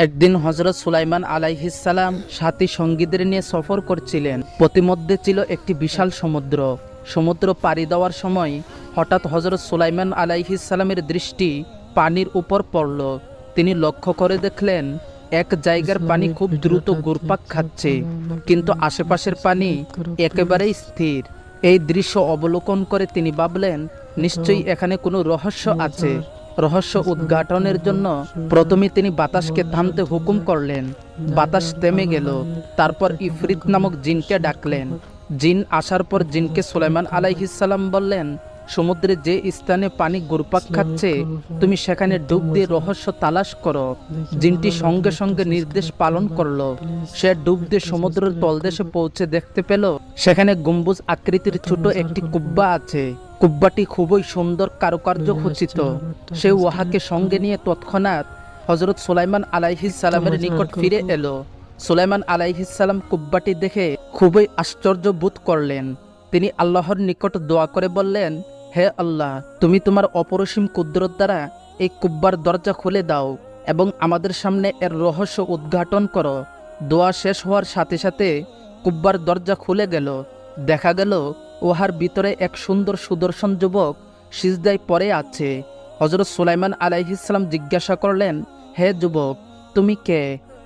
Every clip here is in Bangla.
একদিন হযরত সুলাইমান আলাইহিসসালাম সাথী সঙ্গীদের নিয়ে সফর করছিলেন। পথিমধ্যে ছিল একটি বিশাল সমুদ্র। সমুদ্র পাড়ি দেওয়ার সময় হঠাৎ হযরত সুলাইমান আলাইহিসসালামের দৃষ্টি পানির উপর পড়ল। তিনি লক্ষ্য করে দেখলেন এক জায়গার পানি খুব দ্রুত ঘুরপাক খাচ্ছে, কিন্তু আশেপাশের পানি একেবারেই স্থির। এই দৃশ্য অবলোকন করে তিনি ভাবলেন, নিশ্চয়ই এখানে কোনো রহস্য আছে। রহস্য উদ্ঘাটনের জন্য প্রথমে তিনি বাতাসকে থামতে হুকুম করলেন। বাতাস থেমে গেল। তারপর ইফরিত নামক জিনকে ডাকলেন। জিন আসার পর জিনকে সুলাইমান আলাইহিসসালাম বললেন, সমুদ্রে যে স্থানে পানি ঘুরপাক খাচ্ছে তুমি সেখানে ডুব দিয়ে রহস্য তালাশ করো। জিনটি সঙ্গে সঙ্গে নির্দেশ পালন করলো। সে ডুব দিয়ে সমুদ্রের তলদেশে পৌঁছে দেখতে পেল সেখানে গম্বুজ আকৃতির ছোট একটি কুব্বা আছে। কুব্বাটি খুবই সুন্দর কারুকার্য খচিত। সে উহাকে সঙ্গে নিয়ে তৎক্ষণাৎ হযরত সুলাইমান আলাইহিসসালামের নিকট ফিরে এলো। সুলাইমান আলাইহিসসালাম কুব্বাটি দেখে খুবই আশ্চর্য বোধ করলেন। তিনি আল্লাহর নিকট দোয়া করে বললেন, হে আল্লাহ, তুমি তোমার অপরিসীম কুদরত দ্বারা এই কুব্বার দরজা খুলে দাও এবং আমাদের সামনে এর রহস্য উদ্ঘাটন করো। দোয়া শেষ হওয়ার সাথে সাথে কুব্বার দরজা খুলে গেল। দেখা গেল উহার ভিতরে এক সুন্দর সুদর্শন যুবক সিজদায় পড়ে আছে। হযরত সুলাইমান আলাইহিসসালাম জিজ্ঞাসা করলেন, হে যুবক, তুমি কে?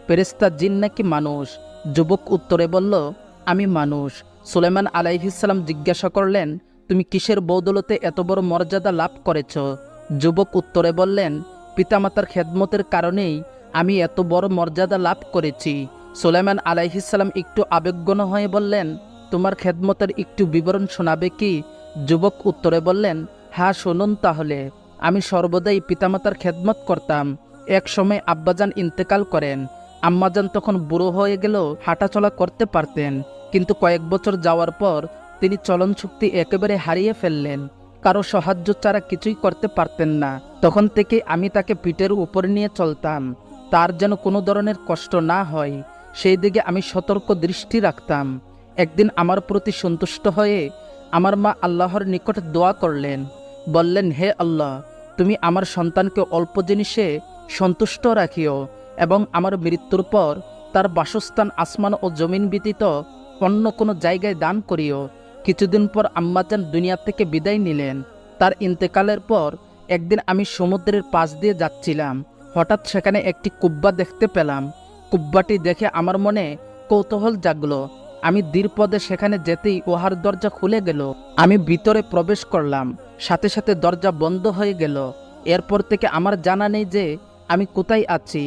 ফেরেশতা, জিন নাকি মানুষ? যুবক উত্তরে বলল, আমি মানুষ। সুলাইমান আলাইহিসসালাম জিজ্ঞাসা করলেন, তুমি কিসের বদৌলতে এত বড় মর্যাদা লাভ করেছ? যুবক উত্তরে বললেন, পিতামাতার খেদমতের কারণেই আমি এত বড় মর্যাদা লাভ করেছি। সুলাইমান আলাইহিসসালাম একটু আবেগঘন হয়ে বললেন, তোমার খেদমতের একটু বিবরণ শোনাবে কি? যুবক উত্তরে বললেন, হ্যাঁ, শুনুন তাহলে। আমি সর্বদাই পিতামাতার খেদমত করতাম। এক সময় আব্বাজান ইন্তেকাল করেন। আম্মাজান তখন বুড়ো হয়ে গেল, হাঁটাচলা করতে পারতেন, কিন্তু কয়েক বছর যাওয়ার পর তিনি চলন শক্তি একেবারে হারিয়ে ফেললেন। কারো সাহায্য ছাড়া কিছুই করতে পারতেন না। তখন থেকে আমি তাকে পিঠের উপর নিয়ে চলতাম, তার যেন কোনো ধরনের কষ্ট না হয় সেই দিকে আমি সতর্ক দৃষ্টি রাখতাম। একদিন আমার প্রতি সন্তুষ্ট হয়ে আমার মা আল্লাহর নিকট দোয়া করলেন। বললেন, হে আল্লাহ, তুমি আমার সন্তানকে অল্প জিনিসে সন্তুষ্ট রাখিও এবং আমার মৃত্যুর পর তার বাসস্থান আসমান ও জমিন ব্যতীত অন্য কোনো জায়গায় দান করিও। কিছুদিন পর আম্মাজান দুনিয়া থেকে বিদায় নিলেন। তার ইন্তেকালের পর একদিন আমি সমুদ্রের পাশ দিয়ে যাচ্ছিলাম। হঠাৎ সেখানে একটি কুব্বা দেখতে পেলাম। কুব্বাটি দেখে আমার মনে কৌতূহল জাগলো। আমি ধীরপদে সেখানে যেতেই উহার দরজা খুলে গেল। আমি ভিতরে প্রবেশ করলাম, সাথে সাথে দরজা বন্ধ হয়ে গেল। এরপর থেকে আমার জানা নেই যে আমি কোথায় আছি।